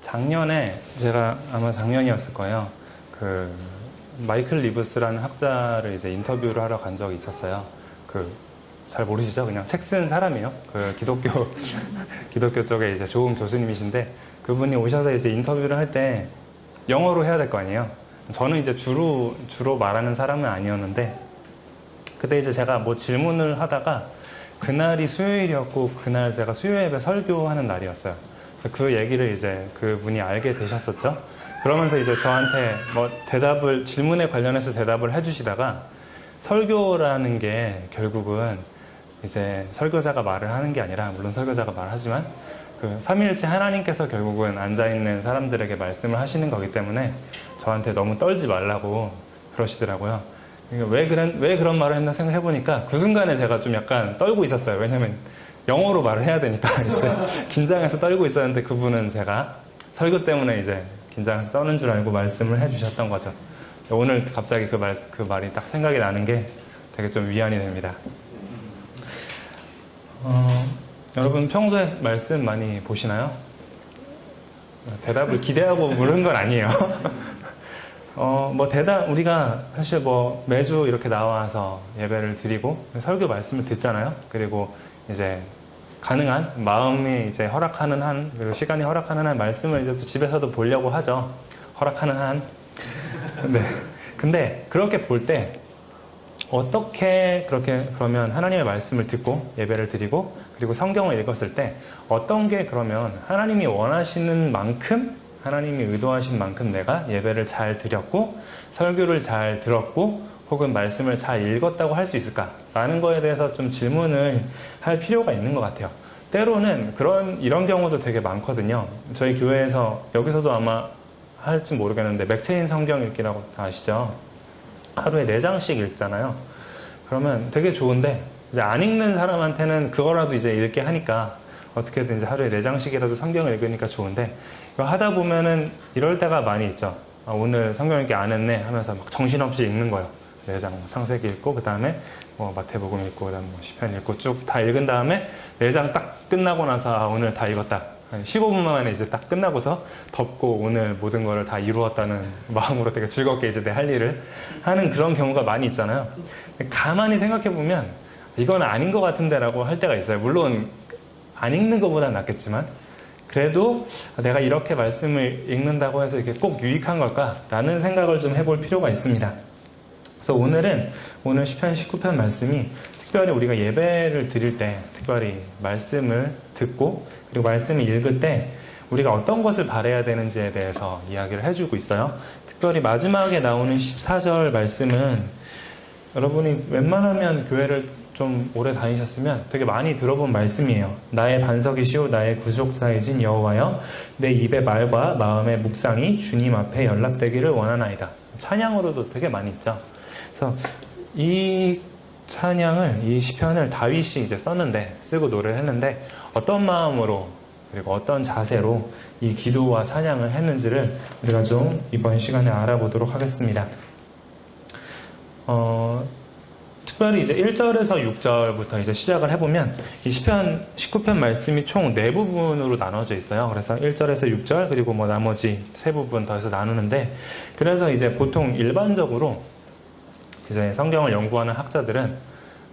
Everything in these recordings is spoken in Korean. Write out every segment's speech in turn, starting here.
작년에 제가 아마 작년이었을 거예요. 그 마이클 리브스라는 학자를 이제 인터뷰를 하러 간 적이 있었어요. 잘 모르시죠? 그냥 책 쓴 사람이에요. 기독교 쪽에 이제 좋은 교수님이신데 그분이 오셔서 이제 인터뷰를 할 때 영어로 해야 될 거 아니에요. 저는 이제 주로 말하는 사람은 아니었는데 그때 이제 제가 뭐 질문을 하다가 그날이 수요일이었고 그날 제가 수요 예배 설교하는 날이었어요. 그래서 그 얘기를 이제 그분이 알게 되셨었죠. 그러면서 이제 저한테 뭐 질문에 관련해서 대답을 해주시다가 설교라는 게 결국은 이제 설교자가 말을 하는 게 아니라, 물론 설교자가 말하지만 그 삼위일체 하나님께서 결국은 앉아있는 사람들에게 말씀을 하시는 거기 때문에 저한테 너무 떨지 말라고 그러시더라고요. 왜 그런 말을 했나 생각해보니까 그 순간에 제가 좀 약간 떨고 있었어요. 왜냐면 영어로 말을 해야 되니까 이제 긴장해서 떨고 있었는데 그분은 제가 설교 때문에 이제 긴장해서 떠는 줄 알고 말씀을 해주셨던 거죠. 오늘 갑자기 그 말이 딱 생각이 나는 게 되게 좀 위안이 됩니다. 여러분 평소에 말씀 많이 보시나요? 대답을 기대하고 물은 건 아니에요. 우리가 사실 매주 이렇게 나와서 예배를 드리고 설교 말씀을 듣잖아요. 그리고 이제 가능한 마음이 이제 허락하는 한, 그리고 시간이 허락하는 한 말씀을 이제 또 집에서도 보려고 하죠. 허락하는 한. 네. 근데 그렇게 볼 때 그러면 하나님의 말씀을 듣고 예배를 드리고 그리고 성경을 읽었을 때 어떤 게 그러면 하나님이 원하시는 만큼, 하나님이 의도하신 만큼 내가 예배를 잘 드렸고 설교를 잘 들었고 혹은 말씀을 잘 읽었다고 할 수 있을까라는 거에 대해서 좀 질문을 할 필요가 있는 것 같아요. 때로는 이런 경우도 되게 많거든요. 저희 교회에서, 여기서도 아마 할지 모르겠는데 맥체인 성경 읽기라고 다 아시죠? 하루에 4장씩 읽잖아요. 그러면 되게 좋은데 이제 안 읽는 사람한테는 그거라도 이제 읽게 하니까 어떻게든 이제 하루에 4장씩이라도 성경을 읽으니까 좋은데, 이거 하다 보면은 이럴 때가 많이 있죠. 오늘 성경 읽기 안 했네 하면서 막 정신없이 읽는 거예요. 4장 창세기 읽고 그 다음에 마태복음 읽고 그 다음에 시편 읽고 쭉 다 읽은 다음에 4장 딱 끝나고 나서 오늘 다 읽었다. 15분 만에 이제 딱 끝나고서 덮고 오늘 모든 거를 다 이루었다는 마음으로 되게 즐겁게 이제 내 할 일을 하는 그런 경우가 많이 있잖아요. 가만히 생각해보면 이건 아닌 것 같은데 라고 할 때가 있어요. 물론 안 읽는 것보다는 낫겠지만 그래도 내가 이렇게 말씀을 읽는다고 해서 이게 꼭 유익한 걸까? 라는 생각을 좀 해볼 필요가 있습니다. 그래서 오늘 시편 19편 말씀이 특별히 우리가 예배를 드릴 때 특별히 말씀을 듣고 그리고 말씀을 읽을 때 우리가 어떤 것을 바라야 되는지에 대해서 이야기를 해주고 있어요. 특별히 마지막에 나오는 14절 말씀은 여러분이 웬만하면 교회를 좀 오래 다니셨으면 되게 많이 들어본 말씀이에요. 나의 반석이시오 나의 구속자이신 여호와여, 내 입의 말과 마음의 묵상이 주님 앞에 연락되기를 원하나이다. 찬양으로도 되게 많이 있죠. 그래서 이 찬양을, 이 시편을 다윗이 이제 쓰고 노래를 했는데 어떤 마음으로 그리고 어떤 자세로 이 기도와 찬양을 했는지를 우리가 좀 이번 시간에 알아보도록 하겠습니다. 특별히 이제 1절에서 6절부터 이제 시작을 해보면 이 시편 19편 말씀이 총 4부분으로 나눠져 있어요. 그래서 1절에서 6절 그리고 나머지 3부분 더 해서 나누는데, 그래서 이제 보통 일반적으로 이제 성경을 연구하는 학자들은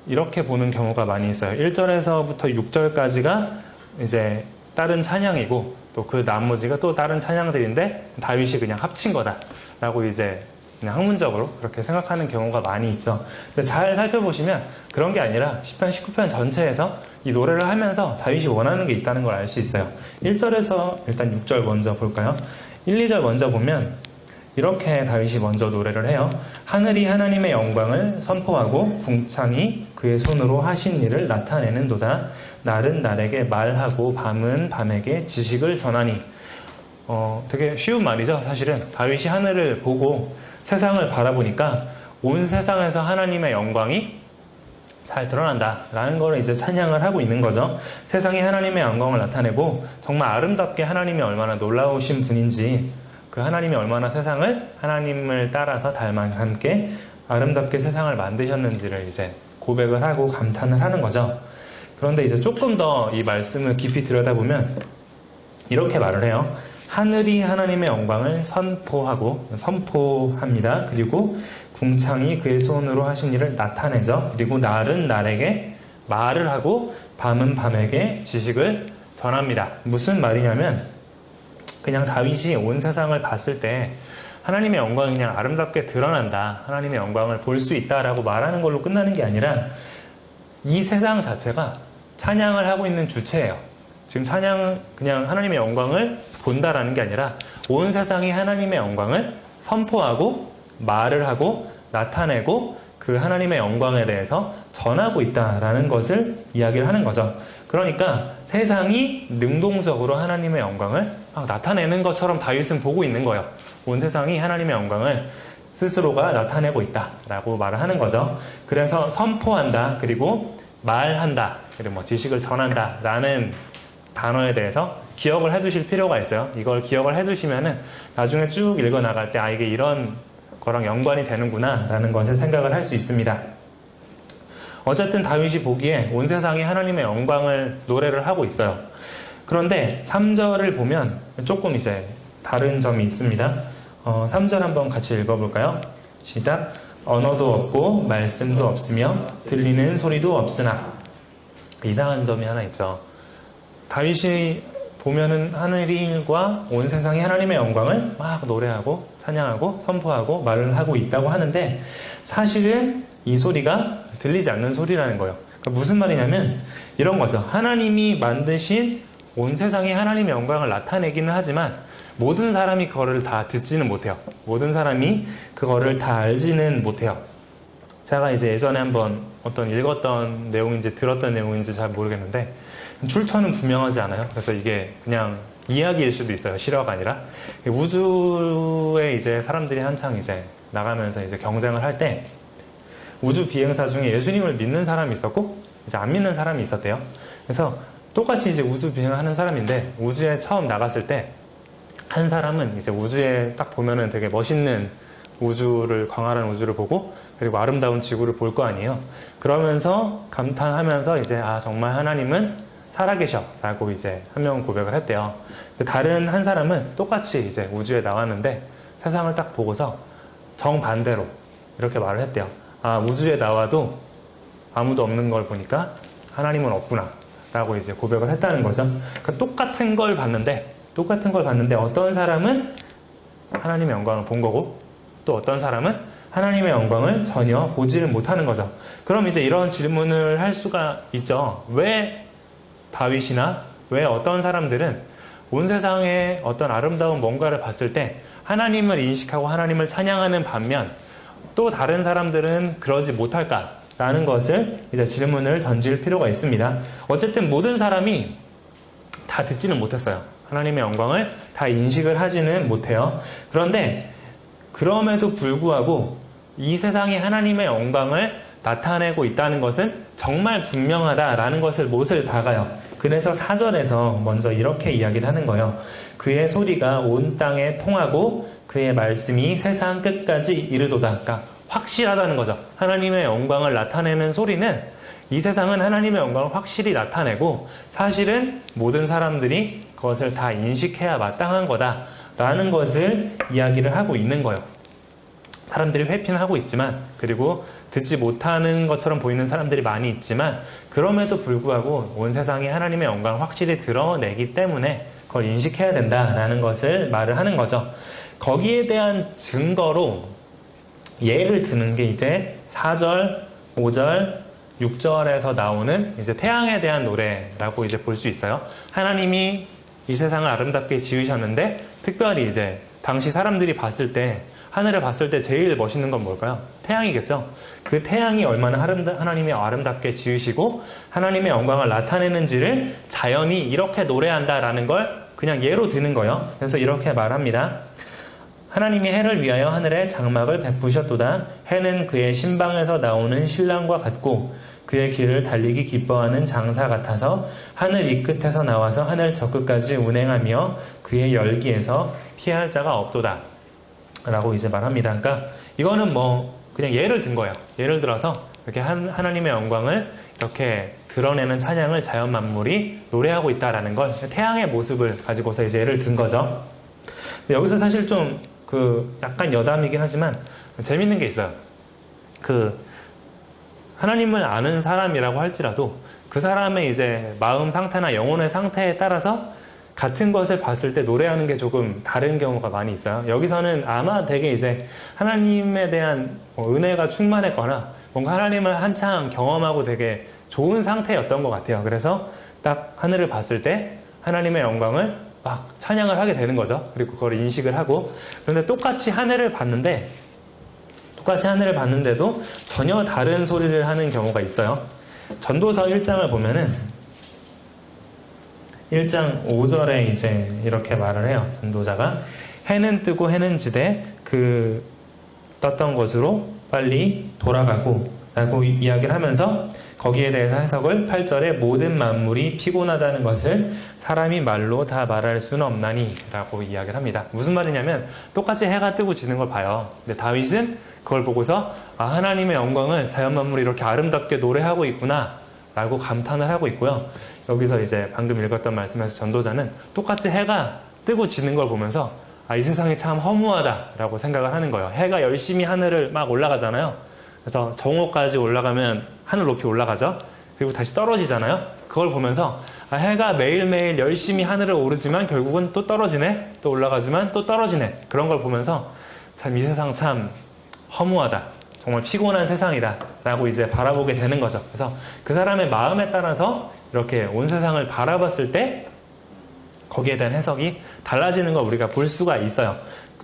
이렇게 보는 경우가 많이 있어요. 1절에서부터 6절까지가 이제 다른 찬양이고 또 그 나머지가 또 다른 찬양들인데 다윗이 그냥 합친 거다라고 이제 그냥 학문적으로 그렇게 생각하는 경우가 많이 있죠. 근데 잘 살펴보시면 그런 게 아니라 시편 19편 전체에서 이 노래를 하면서 다윗이 원하는 게 있다는 걸 알 수 있어요. 1절에서 일단 6절 먼저 볼까요? 1, 2절 먼저 보면 이렇게 다윗이 먼저 노래를 해요. 하늘이 하나님의 영광을 선포하고 궁창이 그의 손으로 하신 일을 나타내는도다. 날은 날에게 말하고 밤은 밤에게 지식을 전하니. 되게 쉬운 말이죠. 사실은 다윗이 하늘을 보고 세상을 바라보니까 온 세상에서 하나님의 영광이 잘 드러난다 라는 걸 이제 찬양을 하고 있는 거죠. 세상이 하나님의 영광을 나타내고 정말 아름답게 하나님이 얼마나 놀라우신 분인지, 그 하나님이 얼마나 세상을 하나님을 따라서 닮게 아름답게 세상을 만드셨는지를 이제 고백을 하고 감탄을 하는 거죠. 그런데 이제 조금 더 이 말씀을 깊이 들여다보면 이렇게 말을 해요. 하늘이 하나님의 영광을 선포합니다. 그리고 궁창이 그의 손으로 하신 일을 나타내죠. 그리고 날은 날에게 말을 하고 밤은 밤에게 지식을 전합니다. 무슨 말이냐면 그냥 다윗이 온 세상을 봤을 때 하나님의 영광이 그냥 아름답게 드러난다, 하나님의 영광을 볼 수 있다라고 말하는 걸로 끝나는 게 아니라 이 세상 자체가 찬양을 하고 있는 주체예요. 지금 그냥 하나님의 영광을 본다라는 게 아니라 온 세상이 하나님의 영광을 선포하고 말을 하고 나타내고 그 하나님의 영광에 대해서 전하고 있다라는 것을 이야기를 하는 거죠. 그러니까 세상이 능동적으로 하나님의 영광을 나타내는 것처럼 다윗은 보고 있는 거예요. 온 세상이 하나님의 영광을 스스로가 나타내고 있다라고 말을 하는 거죠. 그래서 선포한다, 그리고 말한다, 그리고 뭐 지식을 전한다라는 단어에 대해서 기억을 해두실 필요가 있어요. 이걸 기억을 해두시면은 나중에 쭉 읽어 나갈 때 이게 이런 거랑 연관이 되는구나 라는 것을 생각을 할 수 있습니다. 어쨌든 다윗이 보기에 온 세상이 하나님의 영광을 노래를 하고 있어요. 그런데 3절을 보면 조금 이제 다른 점이 있습니다. 3절 한번 같이 읽어볼까요? 시작. 언어도 없고 말씀도 없으며 들리는 소리도 없으나. 이상한 점이 하나 있죠. 다윗이 보면은 하늘과 온 세상이 하나님의 영광을 막 노래하고 찬양하고 선포하고 말을 하고 있다고 하는데 사실은 이 소리가 들리지 않는 소리라는 거예요. 그러니까 무슨 말이냐면 이런 거죠. 하나님이 만드신 온 세상이 하나님의 영광을 나타내기는 하지만 모든 사람이 그거를 다 듣지는 못해요. 모든 사람이 그거를 다 알지는 못해요. 제가 이제 예전에 한번 어떤 읽었던 내용인지 들었던 내용인지 잘 모르겠는데 출처는 분명하지 않아요. 그래서 이게 그냥 이야기일 수도 있어요. 실화가 아니라. 우주에 이제 사람들이 한창 이제 나가면서 이제 경쟁을 할 때 우주 비행사 중에 예수님을 믿는 사람이 있었고 이제 안 믿는 사람이 있었대요. 그래서 똑같이 이제 우주 비행을 하는 사람인데 우주에 처음 나갔을 때 한 사람은 이제 우주에 딱 보면은 되게 멋있는 우주를, 광활한 우주를 보고 그리고 아름다운 지구를 볼 거 아니에요. 그러면서 감탄하면서 이제 정말 하나님은 살아계셔 라고 이제 한 명은 고백을 했대요. 다른 한 사람은 똑같이 이제 우주에 나왔는데 세상을 딱 보고서 정반대로 이렇게 말을 했대요. 우주에 나와도 아무도 없는 걸 보니까 하나님은 없구나 라고 이제 고백을 했다는 거죠. 그러니까 똑같은 걸 봤는데 어떤 사람은 하나님의 영광을 본 거고 또 어떤 사람은 하나님의 영광을 전혀 보지를 못하는 거죠. 그럼 이제 이런 질문을 할 수가 있죠. 왜 다윗이나 왜 어떤 사람들은 온 세상에 어떤 아름다운 뭔가를 봤을 때 하나님을 인식하고 하나님을 찬양하는 반면 또 다른 사람들은 그러지 못할까라는 것을 이제 질문을 던질 필요가 있습니다. 어쨌든 모든 사람이 다 듣지는 못했어요. 하나님의 영광을 다 인식을 하지는 못해요. 그런데 그럼에도 불구하고 이 세상이 하나님의 영광을 나타내고 있다는 것은 정말 분명하다라는 것을 못을 박아요. 그래서 4절에서 먼저 이렇게 이야기를 하는 거예요. 그의 소리가 온 땅에 통하고 그의 말씀이 세상 끝까지 이르도다. 그러니까 확실하다는 거죠. 하나님의 영광을 나타내는 소리는 이 세상은 하나님의 영광을 확실히 나타내고 사실은 모든 사람들이 그것을 다 인식해야 마땅한 거다라는 것을 이야기를 하고 있는 거예요. 사람들이 회피하고 있지만 그리고 듣지 못하는 것처럼 보이는 사람들이 많이 있지만 그럼에도 불구하고 온 세상이 하나님의 영광을 확실히 드러내기 때문에 그걸 인식해야 된다라는 것을 말을 하는 거죠. 거기에 대한 증거로 예를 드는 게 이제 4절, 5절, 6절에서 나오는 이제 태양에 대한 노래라고 이제 볼 수 있어요. 하나님이 이 세상을 아름답게 지으셨는데 특별히 이제 당시 사람들이 봤을 때 하늘을 봤을 때 제일 멋있는 건 뭘까요? 태양이겠죠. 그 태양이 얼마나 하나님이 아름답게 지으시고 하나님의 영광을 나타내는지를 자연이 이렇게 노래한다라는 걸 그냥 예로 드는 거예요. 그래서 이렇게 말합니다. 하나님이 해를 위하여 하늘에 장막을 베푸셨도다. 해는 그의 신방에서 나오는 신랑과 같고 그의 길을 달리기 기뻐하는 장사 같아서 하늘 이 끝에서 나와서 하늘 저 끝까지 운행하며 그의 열기에서 피할 자가 없도다 라고 이제 말합니다. 그러니까 이거는 뭐 그냥 예를 든 거예요. 예를 들어서 이렇게 하나님의 영광을 이렇게 드러내는 찬양을 자연 만물이 노래하고 있다라는 걸 태양의 모습을 가지고서 이제 예를 든 거죠. 여기서 사실 좀 약간 여담이긴 하지만 재밌는 게 있어요. 하나님을 아는 사람이라고 할지라도 그 사람의 이제 마음 상태나 영혼의 상태에 따라서 같은 것을 봤을 때 노래하는 게 조금 다른 경우가 많이 있어요. 여기서는 아마 되게 이제 하나님에 대한 은혜가 충만했거나 뭔가 하나님을 한창 경험하고 되게 좋은 상태였던 것 같아요. 그래서 딱 하늘을 봤을 때 하나님의 영광을 막 찬양을 하게 되는 거죠. 그리고 그걸 인식을 하고, 그런데 똑같이 하늘을 봤는데도 전혀 다른 소리를 하는 경우가 있어요. 전도서 1장을 보면은 1장 5절에 이제 이렇게 말을 해요. 전도자가 해는 뜨고 해는 지되 떴던 곳으로 빨리 돌아가고 라고 이야기를 하면서 거기에 대해서 해석을 8절에 모든 만물이 피곤하다는 것을 사람이 말로 다 말할 수는 없나니 라고 이야기를 합니다. 무슨 말이냐면 똑같이 해가 뜨고 지는 걸 봐요. 근데 다윗은 그걸 보고서 하나님의 영광을 자연 만물이 이렇게 아름답게 노래하고 있구나 라고 감탄을 하고 있고요. 여기서 이제 방금 읽었던 말씀에서 전도자는 똑같이 해가 뜨고 지는 걸 보면서 이 세상이 참 허무하다 라고 생각을 하는 거예요. 해가 열심히 하늘을 막 올라가잖아요. 그래서 정오까지 올라가면 하늘 높이 올라가죠. 그리고 다시 떨어지잖아요. 그걸 보면서 해가 매일매일 열심히 하늘을 오르지만 결국은 또 떨어지네, 또 올라가지만 또 떨어지네, 그런 걸 보면서 참 이 세상 참 허무하다, 정말 피곤한 세상이다 라고 이제 바라보게 되는 거죠. 그래서 그 사람의 마음에 따라서 이렇게 온 세상을 바라봤을 때 거기에 대한 해석이 달라지는 걸 우리가 볼 수가 있어요.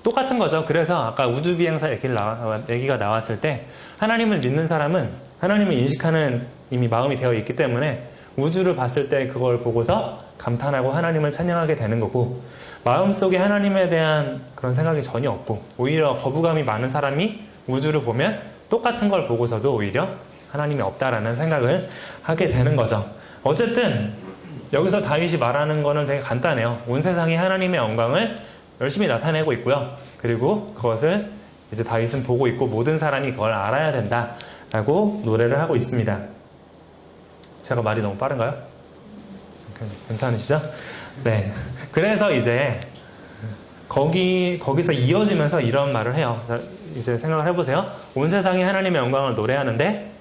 똑같은 거죠. 그래서 아까 우주비행사 얘기가 나왔을 때 하나님을 믿는 사람은 하나님을 인식하는 이미 마음이 되어 있기 때문에 우주를 봤을 때 그걸 보고서 감탄하고 하나님을 찬양하게 되는 거고, 마음속에 하나님에 대한 그런 생각이 전혀 없고 오히려 거부감이 많은 사람이 우주를 보면 똑같은 걸 보고서도 오히려 하나님이 없다라는 생각을 하게 되는 거죠. 어쨌든 여기서 다윗이 말하는 거는 되게 간단해요. 온 세상이 하나님의 영광을 열심히 나타내고 있고요. 그리고 그것을 이제 다윗은 보고 있고 모든 사람이 그걸 알아야 된다라고 노래를 하고 있습니다. 제가 말이 너무 빠른가요? 괜찮으시죠? 네. 그래서 이제 거기서 이어지면서 이런 말을 해요. 이제 생각을 해보세요. 온 세상이 하나님의 영광을 노래하는데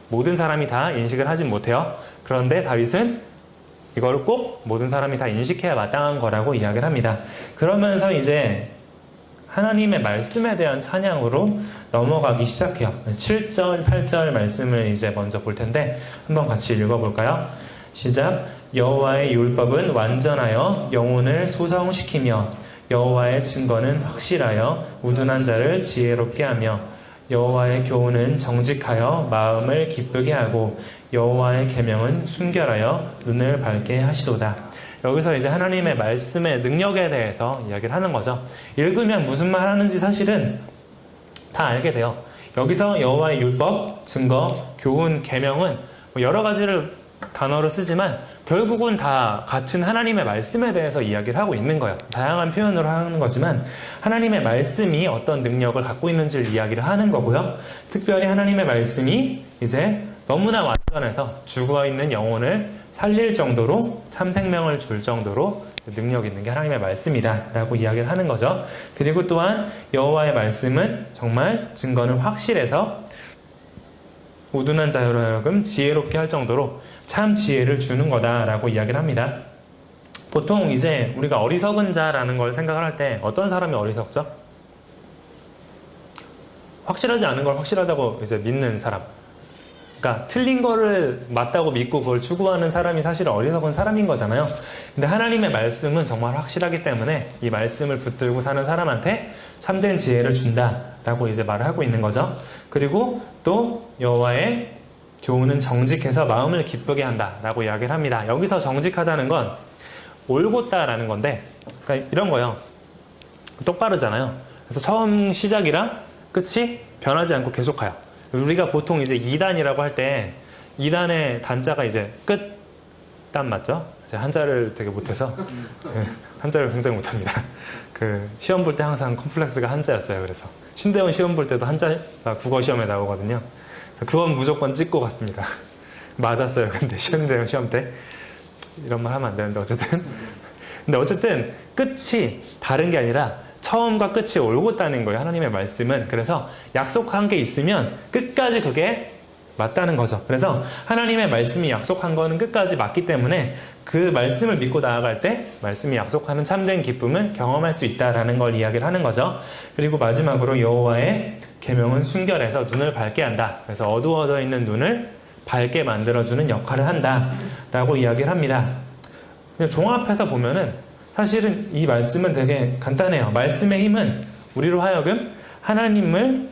모든 사람이 다 인식을 하진 못해요. 그런데 다윗은 이걸 꼭 모든 사람이 다 인식해야 마땅한 거라고 이야기를 합니다. 그러면서 이제 하나님의 말씀에 대한 찬양으로 넘어가기 시작해요. 7절, 8절 말씀을 이제 먼저 볼 텐데 한번 같이 읽어볼까요? 시작. 여호와의 율법은 완전하여 영혼을 소성시키며 여호와의 증거는 확실하여 우둔한 자를 지혜롭게 하며 여호와의 교훈은 정직하여 마음을 기쁘게 하고 여호와의 계명은 순결하여 눈을 밝게 하시도다. 여기서 이제 하나님의 말씀의 능력에 대해서 이야기를 하는 거죠. 읽으면 무슨 말 하는지 사실은 다 알게 돼요. 여기서 여호와의 율법, 증거, 교훈, 계명은 여러 가지를 단어를 쓰지만 결국은 다 같은 하나님의 말씀에 대해서 이야기를 하고 있는 거예요. 다양한 표현으로 하는 거지만 하나님의 말씀이 어떤 능력을 갖고 있는지를 이야기를 하는 거고요. 특별히 하나님의 말씀이 이제 너무나 완전해서 죽어있는 영혼을 살릴 정도로 참 생명을 줄 정도로 능력 있는 게 하나님의 말씀이다 라고 이야기를 하는 거죠. 그리고 또한 여호와의 말씀은 정말 증거는 확실해서 우둔한 자로 하여금 지혜롭게 할 정도로 참 지혜를 주는 거다라고 이야기를 합니다. 보통 이제 우리가 어리석은 자라는 걸 생각을 할 때 어떤 사람이 어리석죠? 확실하지 않은 걸 확실하다고 이제 믿는 사람. 그러니까 틀린 거를 맞다고 믿고 그걸 추구하는 사람이 사실 어리석은 사람인 거잖아요. 근데 하나님의 말씀은 정말 확실하기 때문에 이 말씀을 붙들고 사는 사람한테 참된 지혜를 준다라고 이제 말을 하고 있는 거죠. 그리고 또 여호와의 교훈은 정직해서 마음을 기쁘게 한다라고 이야기를 합니다. 여기서 정직하다는 건 올곧다라는 건데, 그러니까 이런 거예요. 똑바르잖아요. 그래서 처음 시작이랑 끝이 변하지 않고 계속 가요. 우리가 보통 이제 2단이라고 할 때 2단의 단자가 이제 끝단 맞죠? 제가 한자를 되게 못해서 한자를 굉장히 못합니다. 시험 볼 때 항상 컴플렉스가 한자였어요. 그래서 신대원 시험 볼 때도 한자가 국어 시험에 나오거든요. 그건 무조건 찍고 갔습니다. 맞았어요. 근데 신대원 시험 때 이런 말 하면 안 되는데 어쨌든 끝이 다른 게 아니라 처음과 끝이 올곧다는 거예요. 하나님의 말씀은. 그래서 약속한 게 있으면 끝까지 그게 맞다는 거죠. 그래서 하나님의 말씀이 약속한 거는 끝까지 맞기 때문에 그 말씀을 믿고 나아갈 때 말씀이 약속하는 참된 기쁨을 경험할 수 있다라는 걸 이야기를 하는 거죠. 그리고 마지막으로 여호와의 계명은 순결해서 눈을 밝게 한다. 그래서 어두워져 있는 눈을 밝게 만들어주는 역할을 한다라고 이야기를 합니다. 종합해서 보면은 사실은 이 말씀은 되게 간단해요. 말씀의 힘은 우리로 하여금 하나님을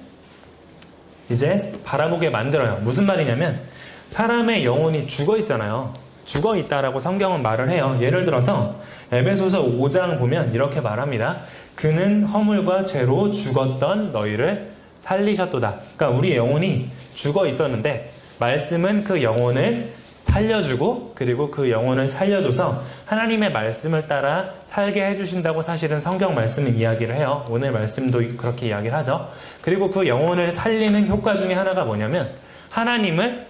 이제 바라보게 만들어요. 무슨 말이냐면 사람의 영혼이 죽어 있잖아요. 죽어 있다라고 성경은 말을 해요. 예를 들어서 에베소서 5장 보면 이렇게 말합니다. 그는 허물과 죄로 죽었던 너희를 살리셨도다. 그러니까 우리의 영혼이 죽어 있었는데 말씀은 그 영혼을 살려주고 그리고 그 영혼을 살려줘서 하나님의 말씀을 따라 살게 해주신다고 사실은 성경 말씀은 이야기를 해요. 오늘 말씀도 그렇게 이야기를 하죠. 그리고 그 영혼을 살리는 효과 중에 하나가 뭐냐면 하나님을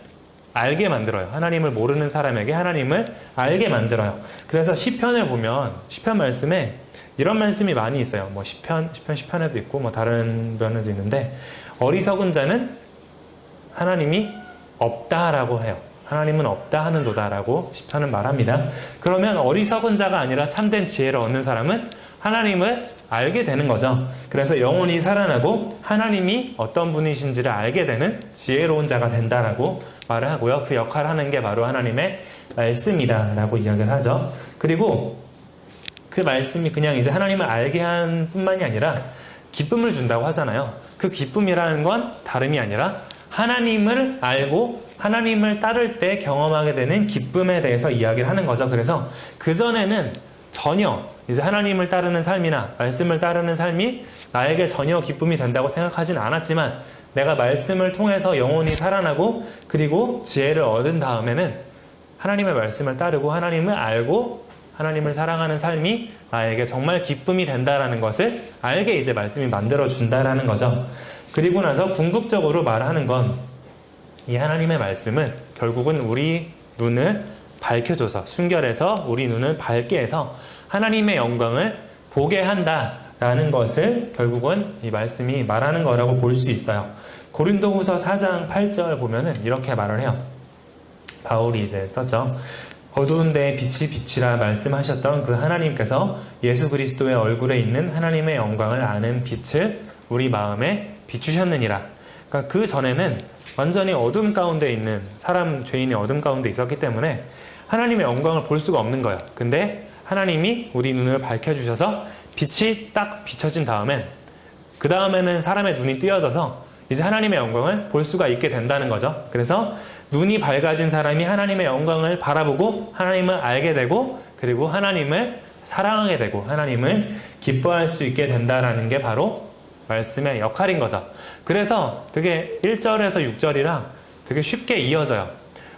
알게 만들어요. 하나님을 모르는 사람에게 하나님을 알게 만들어요. 그래서 시편을 보면 시편 말씀에 이런 말씀이 많이 있어요. 뭐 시편에도 있고 뭐 다른 면에도 있는데 어리석은 자는 하나님이 없다라고 해요. 하나님은 없다 하는도다라고 시편은 말합니다. 그러면 어리석은 자가 아니라 참된 지혜를 얻는 사람은 하나님을 알게 되는 거죠. 그래서 영혼이 살아나고 하나님이 어떤 분이신지를 알게 되는 지혜로운 자가 된다라고 말을 하고요. 그 역할을 하는 게 바로 하나님의 말씀이다라고 이야기를 하죠. 그리고 그 말씀이 그냥 이제 하나님을 알게 한 뿐만이 아니라 기쁨을 준다고 하잖아요. 그 기쁨이라는 건 다름이 아니라 하나님을 알고 하나님을 따를 때 경험하게 되는 기쁨에 대해서 이야기를 하는 거죠. 그래서 그전에는 전혀 이제 하나님을 따르는 삶이나 말씀을 따르는 삶이 나에게 전혀 기쁨이 된다고 생각하진 않았지만 내가 말씀을 통해서 영혼이 살아나고 그리고 지혜를 얻은 다음에는 하나님의 말씀을 따르고 하나님을 알고 하나님을 사랑하는 삶이 나에게 정말 기쁨이 된다라는 것을 알게 이제 말씀이 만들어준다라는 거죠. 그리고 나서 궁극적으로 말하는 건 이 하나님의 말씀은 결국은 우리 눈을 밝혀줘서 순결해서 우리 눈을 밝게 해서 하나님의 영광을 보게 한다라는 것을 결국은 이 말씀이 말하는 거라고 볼 수 있어요. 고린도후서 4장 8절 보면은 이렇게 말을 해요. 바울이 이제 썼죠. 어두운 데에 빛이 빛이라 말씀하셨던 그 하나님께서 예수 그리스도의 얼굴에 있는 하나님의 영광을 아는 빛을 우리 마음에 비추셨느니라. 그러니까 그 전에는 완전히 어둠 가운데 있는 사람, 죄인의 어둠 가운데 있었기 때문에 하나님의 영광을 볼 수가 없는 거예요. 근데 하나님이 우리 눈을 밝혀주셔서 빛이 딱 비춰진 다음엔 그 다음에는 사람의 눈이 띄어져서 이제 하나님의 영광을 볼 수가 있게 된다는 거죠. 그래서 눈이 밝아진 사람이 하나님의 영광을 바라보고 하나님을 알게 되고 그리고 하나님을 사랑하게 되고 하나님을 기뻐할 수 있게 된다는 게 바로 말씀의 역할인 거죠. 그래서 되게 1절에서 6절이랑 되게 쉽게 이어져요.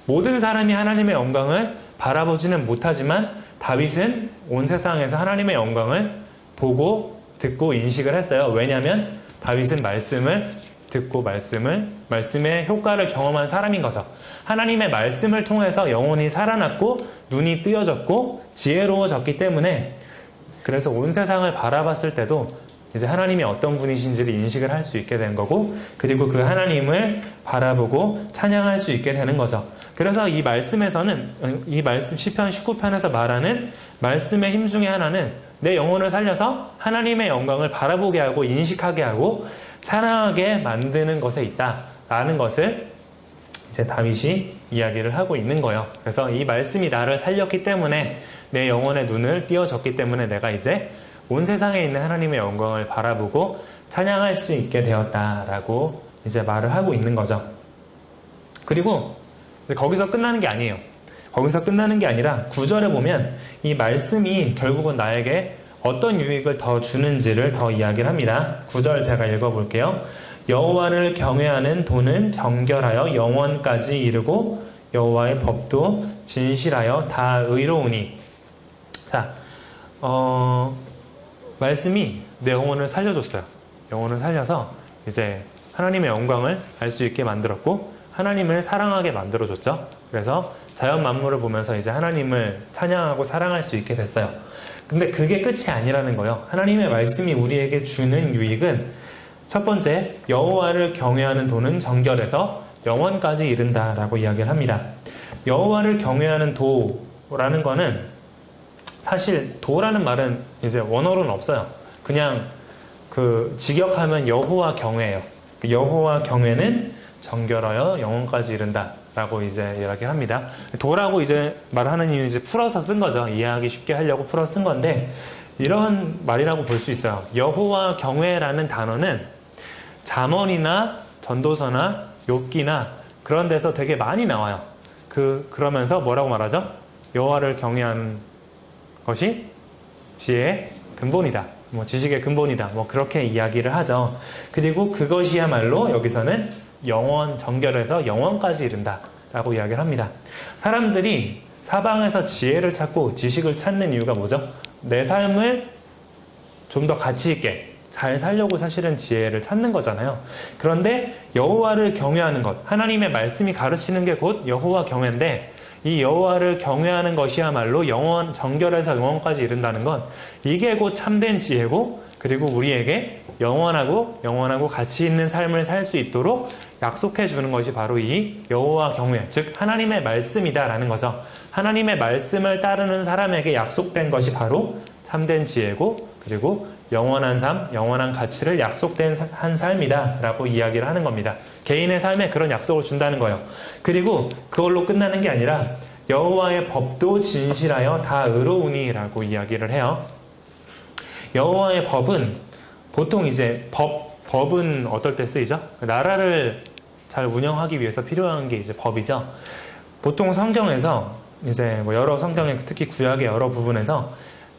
모든 사람이 하나님의 영광을 바라보지는 못하지만 다윗은 온 세상에서 하나님의 영광을 보고 듣고 인식을 했어요. 왜냐하면 다윗은 말씀을 듣고 말씀의 효과를 경험한 사람인 거죠. 하나님의 말씀을 통해서 영혼이 살아났고 눈이 뜨여졌고 지혜로워졌기 때문에 그래서 온 세상을 바라봤을 때도 이제 하나님이 어떤 분이신지를 인식을 할 수 있게 된 거고 그리고 그 하나님을 바라보고 찬양할 수 있게 되는 거죠. 그래서 이 말씀에서는 이 말씀 시편 19편에서 말하는 말씀의 힘 중에 하나는 내 영혼을 살려서 하나님의 영광을 바라보게 하고 인식하게 하고 사랑하게 만드는 것에 있다라는 것을 이제 다윗이 이야기를 하고 있는 거예요. 그래서 이 말씀이 나를 살렸기 때문에 내 영혼의 눈을 띄워줬기 때문에 내가 이제 온 세상에 있는 하나님의 영광을 바라보고 찬양할 수 있게 되었다라고 이제 말을 하고 있는 거죠. 그리고 거기서 끝나는 게 아니에요. 거기서 끝나는 게 아니라 9절에 보면 이 말씀이 결국은 나에게 어떤 유익을 더 주는지를 더 이야기를 합니다. 9절 제가 읽어볼게요. 여호와를 경외하는 도는 정결하여 영원까지 이르고 여호와의 법도 진실하여 다 의로우니. 자, 말씀이 내 영혼을 살려줬어요. 영혼을 살려서 이제 하나님의 영광을 알 수 있게 만들었고 하나님을 사랑하게 만들어줬죠. 그래서 자연 만물을 보면서 이제 하나님을 찬양하고 사랑할 수 있게 됐어요. 근데 그게 끝이 아니라는 거예요. 하나님의 말씀이 우리에게 주는 유익은 첫 번째, 여호와를 경외하는 도는 정결해서 영원까지 이른다라고 이야기를 합니다. 여호와를 경외하는 도라는 거는 사실 도라는 말은 이제 원어로는 없어요. 그냥 그 직역하면 여호와 경외예요. 여호와 경외는 정결하여 영원까지 이른다라고 이제 이야기를 합니다. 도라고 이제 말하는 이유는 이제 풀어서 쓴 거죠. 이해하기 쉽게 하려고 풀어 쓴 건데 이런 말이라고 볼 수 있어요. 여호와 경외라는 단어는 잠언이나 전도서나 욥기나 그런 데서 되게 많이 나와요. 그러면서 뭐라고 말하죠? 여호와를 경외하는 것이 지혜의 근본이다. 뭐 지식의 근본이다. 뭐 그렇게 이야기를 하죠. 그리고 그것이야말로 여기서는 영원, 정결해서 영원까지 이른다 라고 이야기를 합니다. 사람들이 사방에서 지혜를 찾고 지식을 찾는 이유가 뭐죠? 내 삶을 좀 더 가치 있게 잘 살려고 사실은 지혜를 찾는 거잖아요. 그런데 여호와를 경외하는 것, 하나님의 말씀이 가르치는 게 곧 여호와 경외인데 이 여호와를 경외하는 것이야말로 영원, 정결해서 영원까지 이른다는 건 이게 곧 참된 지혜고 그리고 우리에게 영원하고 가치 있는 삶을 살 수 있도록 약속해 주는 것이 바로 이 여호와 경외, 즉 하나님의 말씀이다라는 거죠. 하나님의 말씀을 따르는 사람에게 약속된 것이 바로 참된 지혜고 그리고 영원한 삶, 영원한 가치를 약속된 한 삶이다라고 이야기를 하는 겁니다. 개인의 삶에 그런 약속을 준다는 거예요. 그리고 그걸로 끝나는 게 아니라 여호와의 법도 진실하여 다 의로우니라고 이야기를 해요. 여호와의 법은 보통 이제 법은 어떨 때 쓰이죠? 나라를 잘 운영하기 위해서 필요한 게 이제 법이죠. 보통 성경에서 이제 뭐 여러 성경에 특히 구약의 여러 부분에서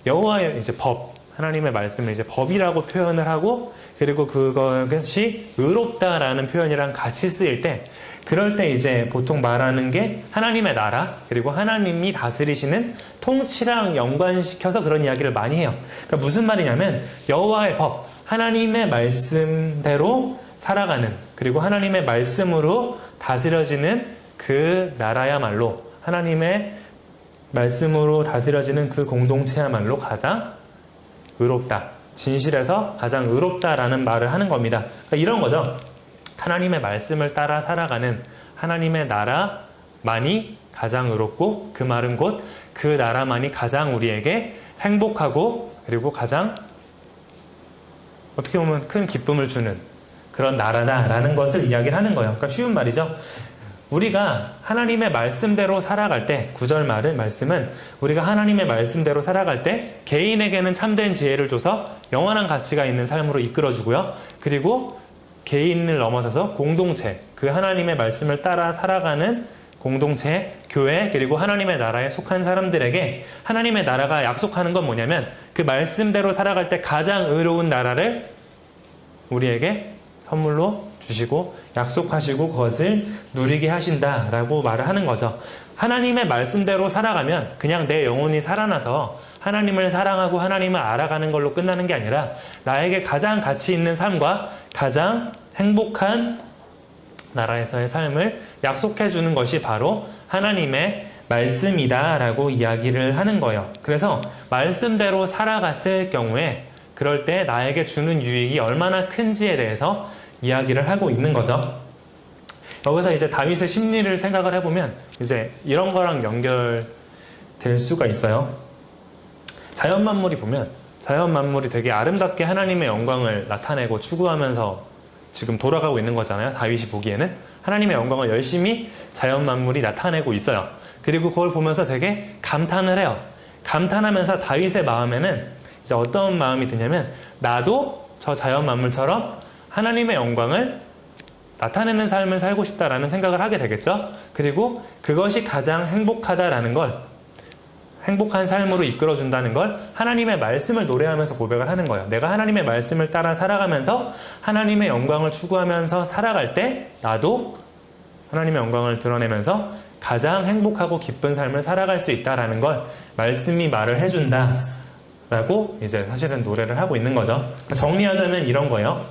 여호와의 이제 법, 하나님의 말씀을 이제 법이라고 표현을 하고 그리고 그것이 의롭다라는 표현이랑 같이 쓰일 때 그럴 때 이제 보통 말하는 게 하나님의 나라 그리고 하나님이 다스리시는 통치랑 연관시켜서 그런 이야기를 많이 해요. 그러니까 무슨 말이냐면 여호와의 법, 하나님의 말씀대로 살아가는 그리고 하나님의 말씀으로 다스려지는 그 나라야말로 하나님의 말씀으로 다스려지는 그 공동체야말로 가장 의롭다. 진실에서 가장 의롭다라는 말을 하는 겁니다. 그러니까 이런 거죠. 하나님의 말씀을 따라 살아가는 하나님의 나라만이 가장 의롭고 그 말은 곧 그 나라만이 가장 우리에게 행복하고 그리고 가장 어떻게 보면 큰 기쁨을 주는 그런 나라다라는 것을 이야기를 하는 거예요. 그러니까 쉬운 말이죠. 우리가 하나님의 말씀대로 살아갈 때 9절 말씀은 우리가 하나님의 말씀대로 살아갈 때 개인에게는 참된 지혜를 줘서 영원한 가치가 있는 삶으로 이끌어주고요. 그리고 개인을 넘어서서 공동체, 그 하나님의 말씀을 따라 살아가는 공동체, 교회, 그리고 하나님의 나라에 속한 사람들에게 하나님의 나라가 약속하는 건 뭐냐면 그 말씀대로 살아갈 때 가장 의로운 나라를 우리에게 선물로 주시고 약속하시고 그것을 누리게 하신다라고 말을 하는 거죠. 하나님의 말씀대로 살아가면 그냥 내 영혼이 살아나서 하나님을 사랑하고 하나님을 알아가는 걸로 끝나는 게 아니라 나에게 가장 가치 있는 삶과 가장 행복한 나라에서의 삶을 약속해 주는 것이 바로 하나님의 말씀이다라고 이야기를 하는 거예요. 그래서 말씀대로 살아갔을 경우에 그럴 때 나에게 주는 유익이 얼마나 큰지에 대해서 이야기를 하고 있는 거죠. 여기서 이제 다윗의 심리를 생각을 해보면 이제 이런 거랑 연결될 수가 있어요. 자연 만물이 보면 자연 만물이 되게 아름답게 하나님의 영광을 나타내고 추구하면서 지금 돌아가고 있는 거잖아요. 다윗이 보기에는 하나님의 영광을 열심히 자연 만물이 나타내고 있어요. 그리고 그걸 보면서 되게 감탄을 해요. 감탄하면서 다윗의 마음에는 이제 어떤 마음이 드냐면 나도 저 자연 만물처럼 하나님의 영광을 나타내는 삶을 살고 싶다라는 생각을 하게 되겠죠. 그리고 그것이 가장 행복하다라는 걸, 행복한 삶으로 이끌어준다는 걸 하나님의 말씀을 노래하면서 고백을 하는 거예요. 내가 하나님의 말씀을 따라 살아가면서 하나님의 영광을 추구하면서 살아갈 때 나도 하나님의 영광을 드러내면서 가장 행복하고 기쁜 삶을 살아갈 수 있다라는 걸 말씀이 말을 해준다라고 이제 사실은 노래를 하고 있는 거죠. 정리하자면 이런 거예요.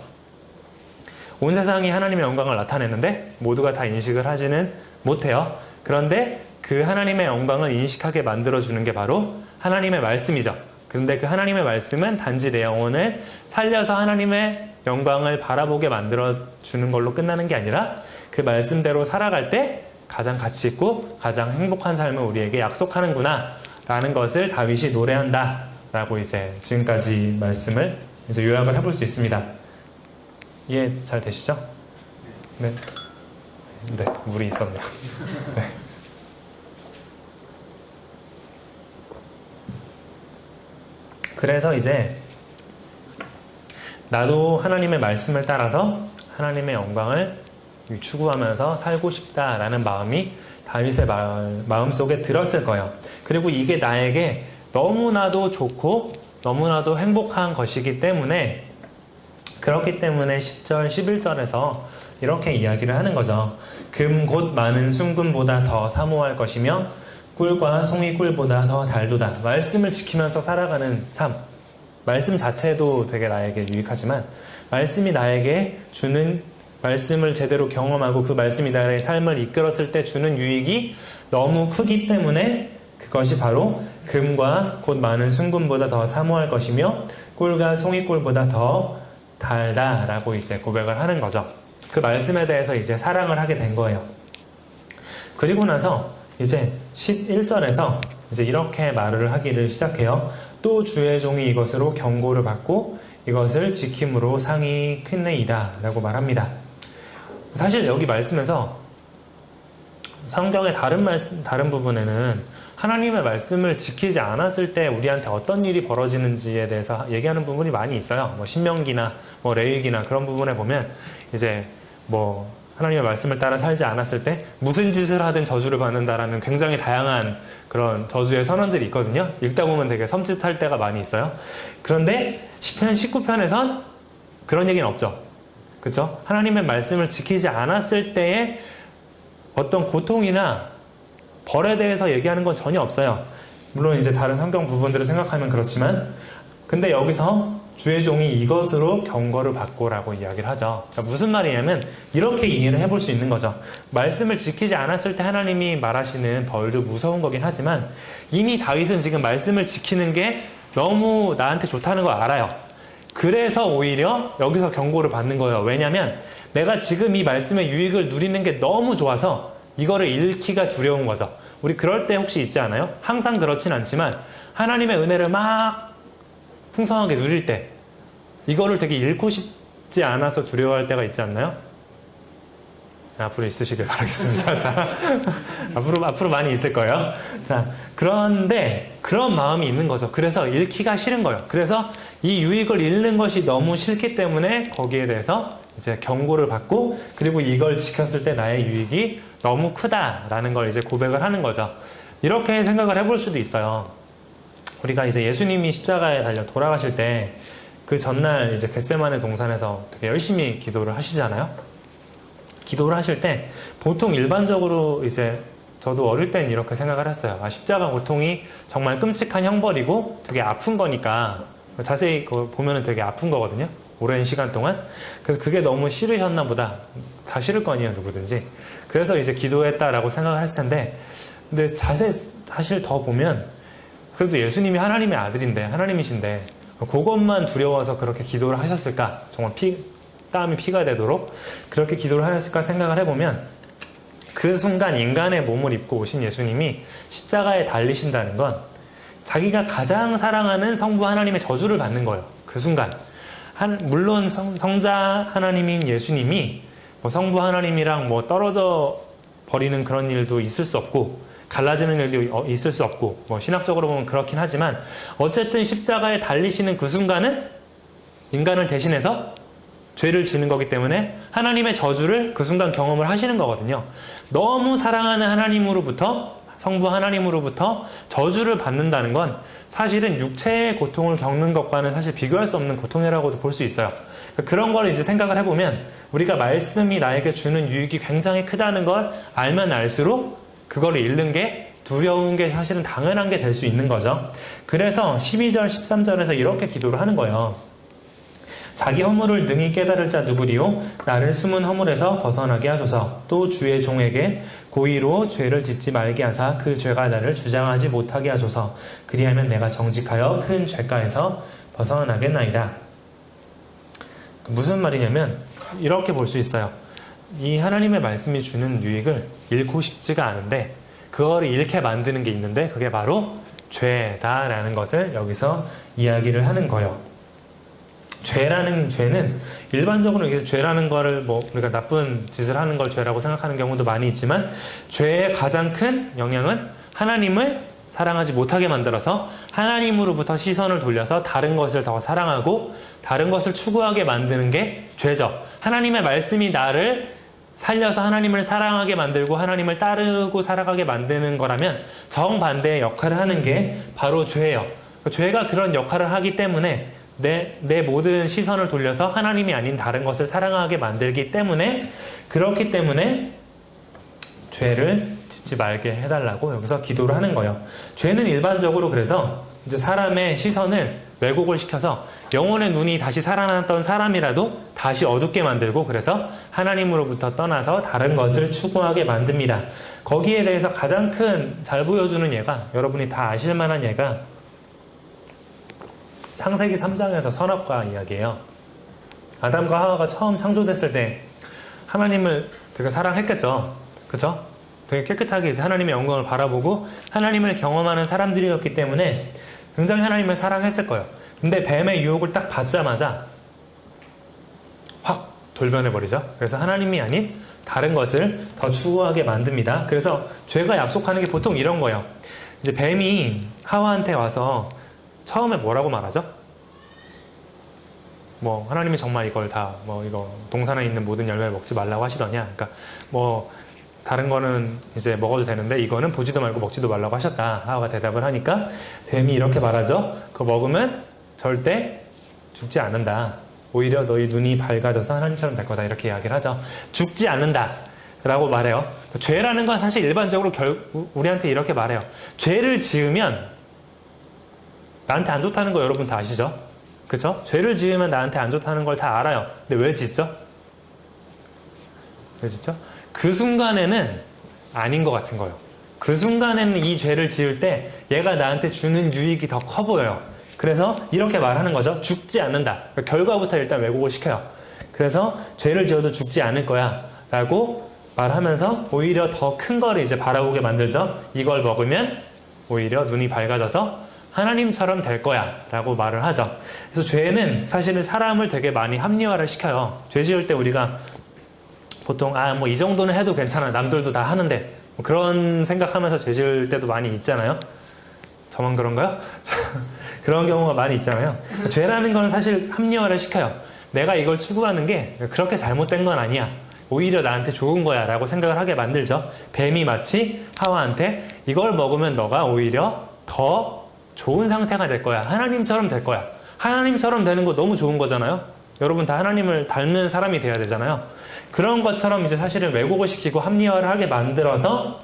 온 세상이 하나님의 영광을 나타내는데 모두가 다 인식을 하지는 못해요. 그런데 그 하나님의 영광을 인식하게 만들어주는 게 바로 하나님의 말씀이죠. 그런데 그 하나님의 말씀은 단지 내 영혼을 살려서 하나님의 영광을 바라보게 만들어주는 걸로 끝나는 게 아니라 그 말씀대로 살아갈 때 가장 가치 있고 가장 행복한 삶을 우리에게 약속하는구나 라는 것을 다윗이 노래한다 라고 이제 지금까지 말씀을 이제 요약을 해볼 수 있습니다. 이해 잘 되시죠? 네. 네, 물이 있었네요. 네. 그래서 이제 나도 하나님의 말씀을 따라서 하나님의 영광을 추구하면서 살고 싶다라는 마음이 다윗의 마음속에 들었을 거예요. 그리고 이게 나에게 너무나도 좋고 너무나도 행복한 것이기 때문에 그렇기 때문에 10절, 11절에서 이렇게 이야기를 하는 거죠. 금 곧 많은 순금보다 더 사모할 것이며 꿀과 송이 꿀보다 더 달도다. 말씀을 지키면서 살아가는 삶. 말씀 자체도 되게 나에게 유익하지만 말씀이 나에게 주는 말씀을 제대로 경험하고 그 말씀이 나의 삶을 이끌었을 때 주는 유익이 너무 크기 때문에 그것이 바로 금과 곧 많은 순금보다 더 사모할 것이며 꿀과 송이꿀보다 더 달다라고 이제 고백을 하는 거죠. 그 말씀에 대해서 이제 사랑을 하게 된 거예요. 그리고 나서 이제 11절에서 이제 이렇게 말을 하기를 시작해요. 또 주의 종이 이것으로 경고를 받고 이것을 지킴으로 상이 큰네이다 라고 말합니다. 사실 여기 말씀에서 성경의 다른 부분에는 하나님의 말씀을 지키지 않았을 때 우리한테 어떤 일이 벌어지는지에 대해서 얘기하는 부분이 많이 있어요. 뭐 신명기나 뭐 레위기나 그런 부분에 보면 이제 뭐 하나님의 말씀을 따라 살지 않았을 때 무슨 짓을 하든 저주를 받는다라는 굉장히 다양한 그런 저주의 선언들이 있거든요. 읽다 보면 되게 섬찟할 때가 많이 있어요. 그런데 시편 19편에선 그런 얘기는 없죠. 그렇죠? 하나님의 말씀을 지키지 않았을 때의 어떤 고통이나 벌에 대해서 얘기하는 건 전혀 없어요. 물론 이제 다른 성경 부분들을 생각하면 그렇지만 근데 여기서 주의 종이 이것으로 경고를 받고라고 이야기를 하죠. 그러니까 무슨 말이냐면 이렇게 이해를 해볼 수 있는 거죠. 말씀을 지키지 않았을 때 하나님이 말하시는 벌도 무서운 거긴 하지만 이미 다윗은 지금 말씀을 지키는 게 너무 나한테 좋다는 걸 알아요. 그래서 오히려 여기서 경고를 받는 거예요. 왜냐면 내가 지금 이 말씀의 유익을 누리는 게 너무 좋아서 이거를 잃기가 두려운 거죠. 우리 그럴 때 혹시 있지 않아요? 항상 그렇진 않지만 하나님의 은혜를 막 풍성하게 누릴 때 이거를 되게 잃고 싶지 않아서 두려워할 때가 있지 않나요? 앞으로 있으시길 바라겠습니다. 자, 앞으로 많이 있을 거예요. 자, 그런데 그런 마음이 있는 거죠. 그래서 잃기가 싫은 거예요. 그래서 이 유익을 잃는 것이 너무 싫기 때문에 거기에 대해서 이제 경고를 받고 그리고 이걸 지켰을 때 나의 유익이 너무 크다라는 걸 이제 고백을 하는 거죠. 이렇게 생각을 해볼 수도 있어요. 우리가 이제 예수님이 십자가에 달려 돌아가실 때 그 전날 이제 겟세마네 동산에서 되게 열심히 기도를 하시잖아요. 기도를 하실 때 보통 일반적으로 이제 저도 어릴 땐 이렇게 생각을 했어요. 십자가 고통이 정말 끔찍한 형벌이고 되게 아픈 거니까 자세히 보면은 되게 아픈 거거든요. 오랜 시간 동안. 그래서 그게 너무 싫으셨나 보다. 다 싫을 거 아니에요, 누구든지. 그래서 이제 기도했다라고 생각을 했을 텐데 근데 사실 더 보면 그래도 예수님이 하나님의 아들인데 하나님이신데 그것만 두려워서 그렇게 기도를 하셨을까? 정말 땀이 피가 되도록 그렇게 기도를 하셨을까 생각을 해보면 그 순간 인간의 몸을 입고 오신 예수님이 십자가에 달리신다는 건 자기가 가장 사랑하는 성부 하나님의 저주를 받는 거예요. 그 순간. 물론 성자 하나님인 예수님이 뭐 성부 하나님이랑 뭐 떨어져 버리는 그런 일도 있을 수 없고 갈라지는 일도 있을 수 없고 뭐 신학적으로 보면 그렇긴 하지만 어쨌든 십자가에 달리시는 그 순간은 인간을 대신해서 죄를 지는 거기 때문에 하나님의 저주를 그 순간 경험을 하시는 거거든요. 너무 사랑하는 하나님으로부터 성부 하나님으로부터 저주를 받는다는 건 사실은 육체의 고통을 겪는 것과는 사실 비교할 수 없는 고통이라고도 볼 수 있어요. 그런 걸 이제 생각을 해보면 우리가 말씀이 나에게 주는 유익이 굉장히 크다는 걸 알면 알수록 그걸 잃는 게 두려운 게 사실은 당연한 게 될 수 있는 거죠. 그래서 12절, 13절에서 이렇게 기도를 하는 거예요. 자기 허물을 능히 깨달을 자 누구리요? 나를 숨은 허물에서 벗어나게 하소서. 또 주의 종에게 고의로 죄를 짓지 말게 하사 그 죄가 나를 주장하지 못하게 하소서. 그리하면 내가 정직하여 큰 죄가에서 벗어나겠나이다. 무슨 말이냐면 이렇게 볼 수 있어요. 이 하나님의 말씀이 주는 유익을 잃고 싶지가 않은데 그거를 잃게 만드는 게 있는데 그게 바로 죄다라는 것을 여기서 이야기를 하는 거예요. 죄는 일반적으로 이게 죄라는 거를 우리가 나쁜 짓을 하는 걸 죄라고 생각하는 경우도 많이 있지만 죄의 가장 큰 영향은 하나님을 사랑하지 못하게 만들어서 하나님으로부터 시선을 돌려서 다른 것을 더 사랑하고 다른 것을 추구하게 만드는 게 죄죠. 하나님의 말씀이 나를 살려서 하나님을 사랑하게 만들고 하나님을 따르고 살아가게 만드는 거라면 정반대의 역할을 하는 게 바로 죄예요. 죄가 그런 역할을 하기 때문에 내 모든 시선을 돌려서 하나님이 아닌 다른 것을 사랑하게 만들기 때문에 그렇기 때문에 죄를 짓지 말게 해달라고 여기서 기도를 하는 거예요. 죄는 일반적으로 그래서 이제 사람의 시선을 왜곡을 시켜서 영혼의 눈이 다시 살아났던 사람이라도 다시 어둡게 만들고 그래서 하나님으로부터 떠나서 다른 것을 추구하게 만듭니다. 거기에 대해서 가장 큰 잘 보여주는 예가 여러분이 다 아실 만한 예가 창세기 3장에서 선악과 이야기예요. 아담과 하와가 처음 창조됐을 때 하나님을 되게 사랑했겠죠. 그렇죠? 되게 깨끗하게 이제 하나님의 영광을 바라보고 하나님을 경험하는 사람들이었기 때문에 굉장히 하나님을 사랑했을 거예요. 근데 뱀의 유혹을 딱 받자마자 확 돌변해버리죠. 그래서 하나님이 아닌 다른 것을 더 추구하게 만듭니다. 그래서 죄가 약속하는 게 보통 이런 거예요. 이제 뱀이 하와한테 와서 처음에 뭐라고 말하죠? 하나님이 정말 이걸 다 이거 동산에 있는 모든 열매를 먹지 말라고 하시더냐? 그러니까 다른 거는 이제 먹어도 되는데 이거는 보지도 말고 먹지도 말라고 하셨다. 하와가 대답을 하니까 뱀이 이렇게 말하죠. 그거 먹으면 절대 죽지 않는다. 오히려 너희 눈이 밝아져서 하나님처럼 될 거다. 이렇게 이야기를 하죠. 죽지 않는다 라고 말해요. 죄라는 건 사실 일반적으로 우리한테 이렇게 말해요. 죄를 지으면 나한테 안 좋다는 거 여러분 다 아시죠? 그쵸? 죄를 지으면 나한테 안 좋다는 걸 다 알아요. 근데 왜 짓죠? 왜 짓죠? 그 순간에는 아닌 것 같은 거예요. 그 순간에는 이 죄를 지을 때 얘가 나한테 주는 유익이 더 커 보여요. 그래서 이렇게 말하는 거죠. 죽지 않는다. 그러니까 결과부터 일단 왜곡을 시켜요. 그래서 죄를 지어도 죽지 않을 거야 라고 말하면서 오히려 더 큰 거를 이제 바라보게 만들죠. 이걸 먹으면 오히려 눈이 밝아져서 하나님처럼 될 거야 라고 말을 하죠. 그래서 죄는 사실은 사람을 되게 많이 합리화를 시켜요. 죄 지을 때 우리가 보통 이 정도는 해도 괜찮아. 남들도 다 하는데 그런 생각하면서 죄 지을 때도 많이 있잖아요. 저만 그런가요? 그런 경우가 많이 있잖아요. 죄라는 건 사실 합리화를 시켜요. 내가 이걸 추구하는 게 그렇게 잘못된 건 아니야. 오히려 나한테 좋은 거야 라고 생각을 하게 만들죠. 뱀이 마치 하와한테 이걸 먹으면 너가 오히려 더 좋은 상태가 될 거야. 하나님처럼 될 거야. 하나님처럼 되는 거 너무 좋은 거잖아요. 여러분 다 하나님을 닮는 사람이 돼야 되잖아요. 그런 것처럼 이제 사실은 왜곡을 시키고 합리화를 하게 만들어서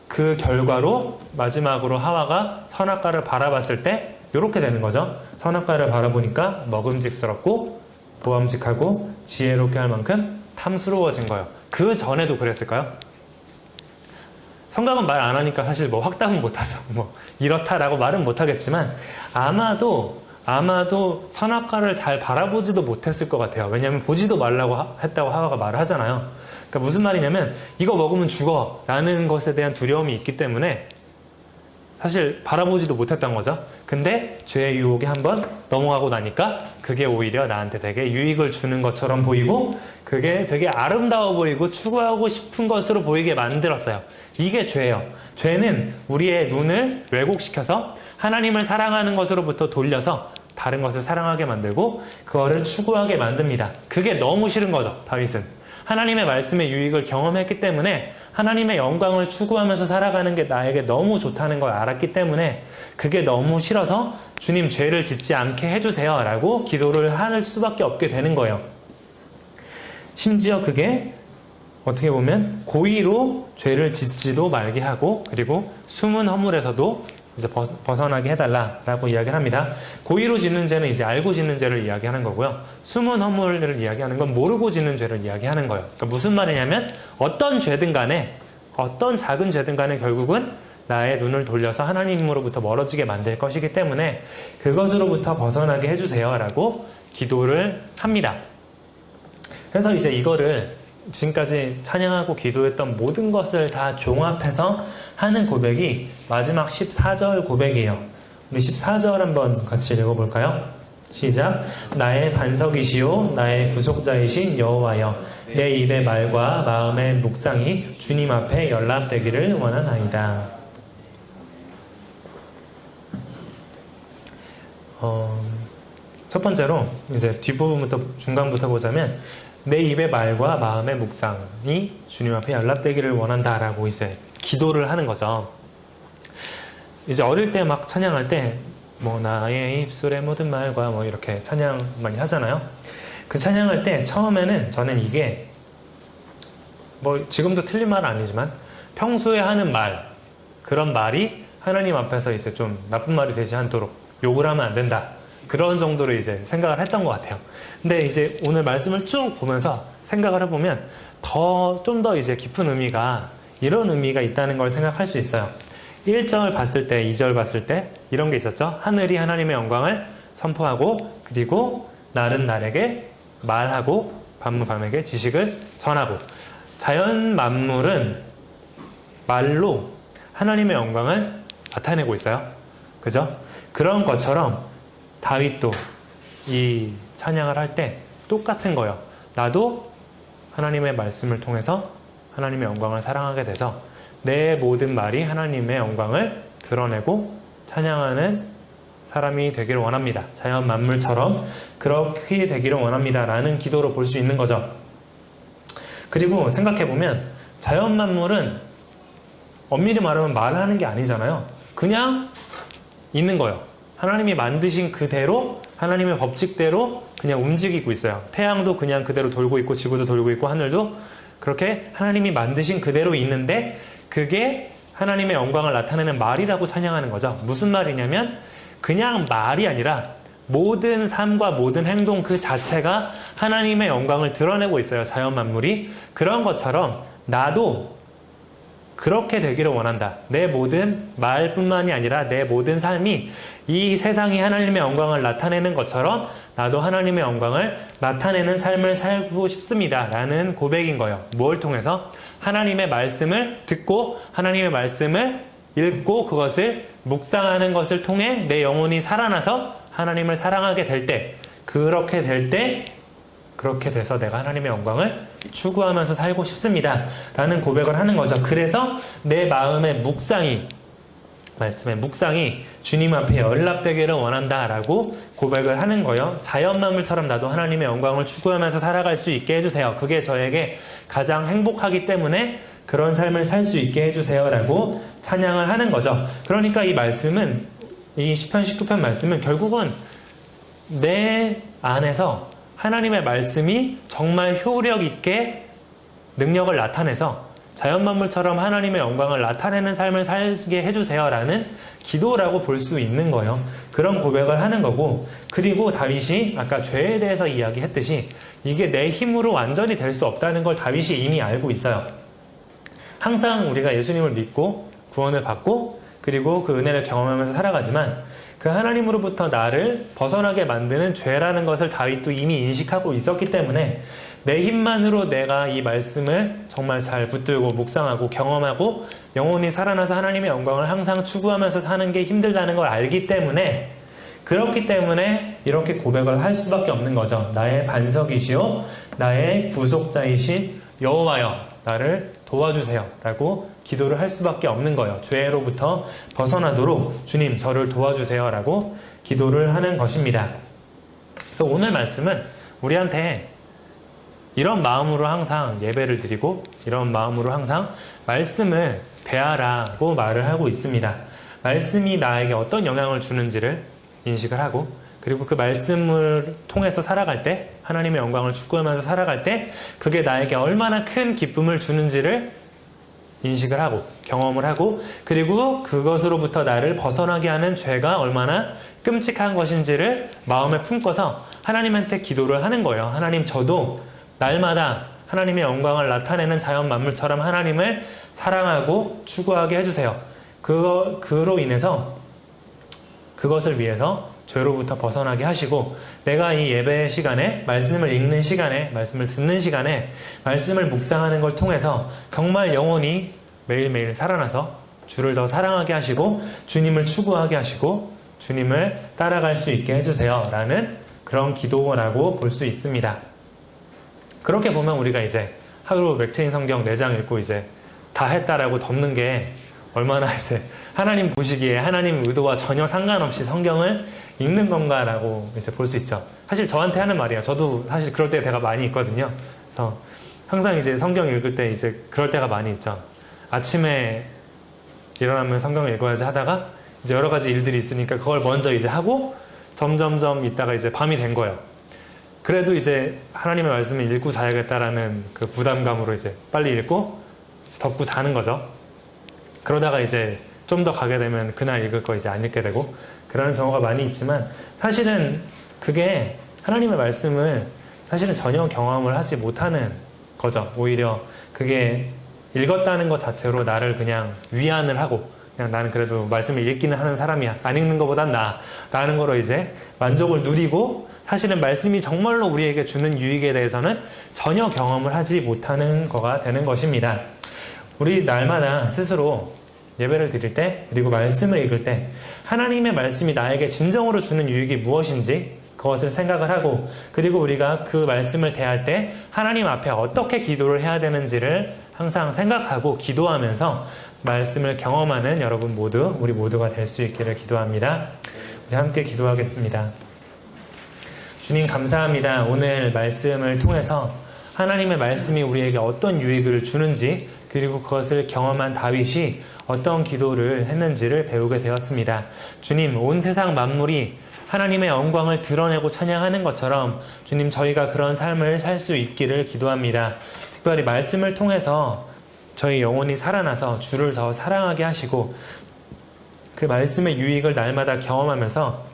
그 결과로 마지막으로 하와가 선악과를 바라봤을 때 이렇게 되는 거죠. 선악과를 바라보니까 먹음직스럽고 보암직하고 지혜롭게 할 만큼 탐스러워진 거예요. 그 전에도 그랬을까요? 성경은 말 안 하니까 사실 확답은 못하죠. 이렇다라고 말은 못하겠지만 아마도 선악과를 잘 바라보지도 못했을 것 같아요. 왜냐하면 보지도 말라고 했다고 하와가 말을 하잖아요. 그러니까 무슨 말이냐면 이거 먹으면 죽어 라는 것에 대한 두려움이 있기 때문에 사실 바라보지도 못했던 거죠. 근데 죄의 유혹에 한번 넘어가고 나니까 그게 오히려 나한테 되게 유익을 주는 것처럼 보이고 그게 되게 아름다워 보이고 추구하고 싶은 것으로 보이게 만들었어요. 이게 죄예요. 죄는 우리의 눈을 왜곡시켜서 하나님을 사랑하는 것으로부터 돌려서 다른 것을 사랑하게 만들고 그거를 추구하게 만듭니다. 그게 너무 싫은 거죠. 다윗은 하나님의 말씀의 유익을 경험했기 때문에 하나님의 영광을 추구하면서 살아가는 게 나에게 너무 좋다는 걸 알았기 때문에 그게 너무 싫어서 주님 죄를 짓지 않게 해주세요 라고 기도를 할 수밖에 없게 되는 거예요. 심지어 그게 어떻게 보면 고의로 죄를 짓지도 말게 하고 그리고 숨은 허물에서도 이제 벗어나게 해달라라고 이야기를 합니다. 고의로 짓는 죄는 이제 알고 짓는 죄를 이야기하는 거고요. 숨은 허물을 이야기하는 건 모르고 짓는 죄를 이야기하는 거예요. 그러니까 무슨 말이냐면 어떤 죄든 간에 어떤 작은 죄든 간에 결국은 나의 눈을 돌려서 하나님으로부터 멀어지게 만들 것이기 때문에 그것으로부터 벗어나게 해주세요 라고 기도를 합니다. 그래서 이제 이거를 지금까지 찬양하고 기도했던 모든 것을 다 종합해서 하는 고백이 마지막 14절 고백이에요. 우리 14절 한번 같이 읽어볼까요? 시작. 나의 반석이시오 나의 구속자이신 여호와여 내 입의 말과 마음의 묵상이 주님 앞에 연락되기를 원하나이다. 첫 번째로 이제 뒷부분부터 중간부터 보자면 내 입의 말과 마음의 묵상이 주님 앞에 연락되기를 원한다라고 이제 기도를 하는 거죠. 이제 어릴 때 막 찬양할 때 뭐 나의 입술의 모든 말과 뭐 이렇게 찬양 많이 하잖아요. 그 찬양할 때 처음에는 저는 이게 뭐 지금도 틀린 말은 아니지만 평소에 하는 말 그런 말이 하나님 앞에서 이제 좀 나쁜 말이 되지 않도록 욕을 하면 안 된다. 그런 정도로 이제 생각을 했던 것 같아요. 근데 이제 오늘 말씀을 쭉 보면서 생각을 해보면 좀 더 이제 깊은 의미가 이런 의미가 있다는 걸 생각할 수 있어요. 1절 봤을 때, 2절 봤을 때 이런 게 있었죠. 하늘이 하나님의 영광을 선포하고 그리고 날은 날에게 말하고 밤은 밤에게 지식을 전하고 자연 만물은 말로 하나님의 영광을 나타내고 있어요. 그죠? 그런 것처럼 다윗도 이 찬양을 할 때 똑같은 거예요. 나도 하나님의 말씀을 통해서 하나님의 영광을 사랑하게 돼서 내 모든 말이 하나님의 영광을 드러내고 찬양하는 사람이 되기를 원합니다. 자연 만물처럼 그렇게 되기를 원합니다. 라는 기도로 볼 수 있는 거죠. 그리고 생각해보면 자연 만물은 엄밀히 말하면 말하는 게 아니잖아요. 그냥 있는 거예요. 하나님이 만드신 그대로 하나님의 법칙대로 그냥 움직이고 있어요. 태양도 그냥 그대로 돌고 있고 지구도 돌고 있고 하늘도 그렇게 하나님이 만드신 그대로 있는데 그게 하나님의 영광을 나타내는 말이라고 찬양하는 거죠. 무슨 말이냐면 그냥 말이 아니라 모든 삶과 모든 행동 그 자체가 하나님의 영광을 드러내고 있어요. 자연 만물이. 그런 것처럼 나도 그렇게 되기를 원한다. 내 모든 말뿐만이 아니라 내 모든 삶이 이 세상이 하나님의 영광을 나타내는 것처럼 나도 하나님의 영광을 나타내는 삶을 살고 싶습니다. 라는 고백인 거예요. 뭘 통해서? 하나님의 말씀을 듣고 하나님의 말씀을 읽고 그것을 묵상하는 것을 통해 내 영혼이 살아나서 하나님을 사랑하게 될 때 그렇게 돼서 내가 하나님의 영광을 추구하면서 살고 싶습니다. 라는 고백을 하는 거죠. 그래서 내 마음의 묵상이 말씀의 묵상이 주님 앞에 연락되기를 원한다 라고 고백을 하는 거예요. 자연만물처럼 나도 하나님의 영광을 추구하면서 살아갈 수 있게 해주세요. 그게 저에게 가장 행복하기 때문에 그런 삶을 살 수 있게 해주세요 라고 찬양을 하는 거죠. 그러니까 이 말씀은 이 시편 19편 말씀은 결국은 내 안에서 하나님의 말씀이 정말 효력 있게 능력을 나타내서 자연만물처럼 하나님의 영광을 나타내는 삶을 살게 해주세요 라는 기도라고 볼 수 있는 거예요. 그런 고백을 하는 거고 그리고 다윗이 아까 죄에 대해서 이야기했듯이 이게 내 힘으로 완전히 될 수 없다는 걸 다윗이 이미 알고 있어요. 항상 우리가 예수님을 믿고 구원을 받고 그리고 그 은혜를 경험하면서 살아가지만 그 하나님으로부터 나를 벗어나게 만드는 죄라는 것을 다윗도 이미 인식하고 있었기 때문에 내 힘만으로 내가 이 말씀을 정말 잘 붙들고 묵상하고 경험하고 영혼이 살아나서 하나님의 영광을 항상 추구하면서 사는 게 힘들다는 걸 알기 때문에 그렇기 때문에 이렇게 고백을 할 수밖에 없는 거죠. 나의 반석이시오 나의 구속자이신 여호와여 나를 도와주세요 라고 기도를 할 수밖에 없는 거예요. 죄로부터 벗어나도록 주님 저를 도와주세요 라고 기도를 하는 것입니다. 그래서 오늘 말씀은 우리한테 이런 마음으로 항상 예배를 드리고 이런 마음으로 항상 말씀을 대하라고 말을 하고 있습니다. 말씀이 나에게 어떤 영향을 주는지를 인식을 하고 그리고 그 말씀을 통해서 살아갈 때 하나님의 영광을 추구하면서 살아갈 때 그게 나에게 얼마나 큰 기쁨을 주는지를 인식을 하고 경험을 하고 그리고 그것으로부터 나를 벗어나게 하는 죄가 얼마나 끔찍한 것인지를 마음에 품고서 하나님한테 기도를 하는 거예요. 하나님, 저도 날마다 하나님의 영광을 나타내는 자연 만물처럼 하나님을 사랑하고 추구하게 해주세요. 그로 인해서 그것을 위해서 죄로부터 벗어나게 하시고 내가 이 예배 시간에 말씀을 읽는 시간에 말씀을 듣는 시간에 말씀을 묵상하는 걸 통해서 정말 영원히 매일매일 살아나서 주를 더 사랑하게 하시고 주님을 추구하게 하시고 주님을 따라갈 수 있게 해주세요 라는 그런 기도라고 볼 수 있습니다. 그렇게 보면 우리가 이제 하루 맥체인 성경 4장 읽고 이제 다 했다라고 덮는 게 얼마나 이제 하나님 보시기에 하나님 의도와 전혀 상관없이 성경을 읽는 건가라고 이제 볼 수 있죠. 사실 저한테 하는 말이에요. 저도 사실 그럴 때가 많이 있거든요. 그래서 항상 이제 성경 읽을 때 이제 그럴 때가 많이 있죠. 아침에 일어나면 성경을 읽어야지 하다가 이제 여러 가지 일들이 있으니까 그걸 먼저 이제 하고 점점점 있다가 이제 밤이 된 거예요. 그래도 이제 하나님의 말씀을 읽고 자야겠다라는 그 부담감으로 이제 빨리 읽고 덮고 자는 거죠. 그러다가 이제 좀 더 가게 되면 그날 읽을 거 이제 안 읽게 되고 그러는 경우가 많이 있지만 사실은 그게 하나님의 말씀을 사실은 전혀 경험을 하지 못하는 거죠. 오히려 그게 읽었다는 것 자체로 나를 그냥 위안을 하고 그냥 나는 그래도 말씀을 읽기는 하는 사람이야. 안 읽는 것보단 나아. 라는 거로 이제 만족을 누리고 사실은 말씀이 정말로 우리에게 주는 유익에 대해서는 전혀 경험을 하지 못하는 거가 되는 것입니다. 우리 날마다 스스로 예배를 드릴 때 그리고 말씀을 읽을 때 하나님의 말씀이 나에게 진정으로 주는 유익이 무엇인지 그것을 생각을 하고 그리고 우리가 그 말씀을 대할 때 하나님 앞에 어떻게 기도를 해야 되는지를 항상 생각하고 기도하면서 말씀을 경험하는 여러분 모두 우리 모두가 될 수 있기를 기도합니다. 우리 함께 기도하겠습니다. 주님 감사합니다. 오늘 말씀을 통해서 하나님의 말씀이 우리에게 어떤 유익을 주는지 그리고 그것을 경험한 다윗이 어떤 기도를 했는지를 배우게 되었습니다. 주님, 온 세상 만물이 하나님의 영광을 드러내고 찬양하는 것처럼 주님 저희가 그런 삶을 살 수 있기를 기도합니다. 특별히 말씀을 통해서 저희 영혼이 살아나서 주를 더 사랑하게 하시고 그 말씀의 유익을 날마다 경험하면서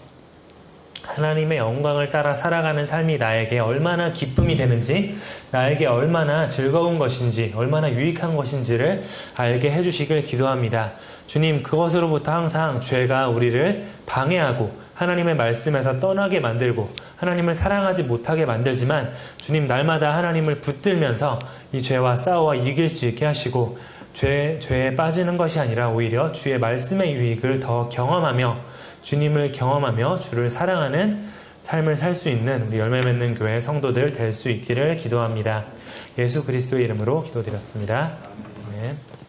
하나님의 영광을 따라 살아가는 삶이 나에게 얼마나 기쁨이 되는지 나에게 얼마나 즐거운 것인지 얼마나 유익한 것인지를 알게 해주시길 기도합니다. 주님, 그것으로부터 항상 죄가 우리를 방해하고 하나님의 말씀에서 떠나게 만들고 하나님을 사랑하지 못하게 만들지만 주님 날마다 하나님을 붙들면서 이 죄와 싸워 이길 수 있게 하시고 죄에 빠지는 것이 아니라 오히려 주의 말씀의 유익을 더 경험하며 주님을 경험하며 주를 사랑하는 삶을 살 수 있는 우리 열매 맺는 교회 성도들 될 수 있기를 기도합니다. 예수 그리스도의 이름으로 기도드렸습니다. 아멘.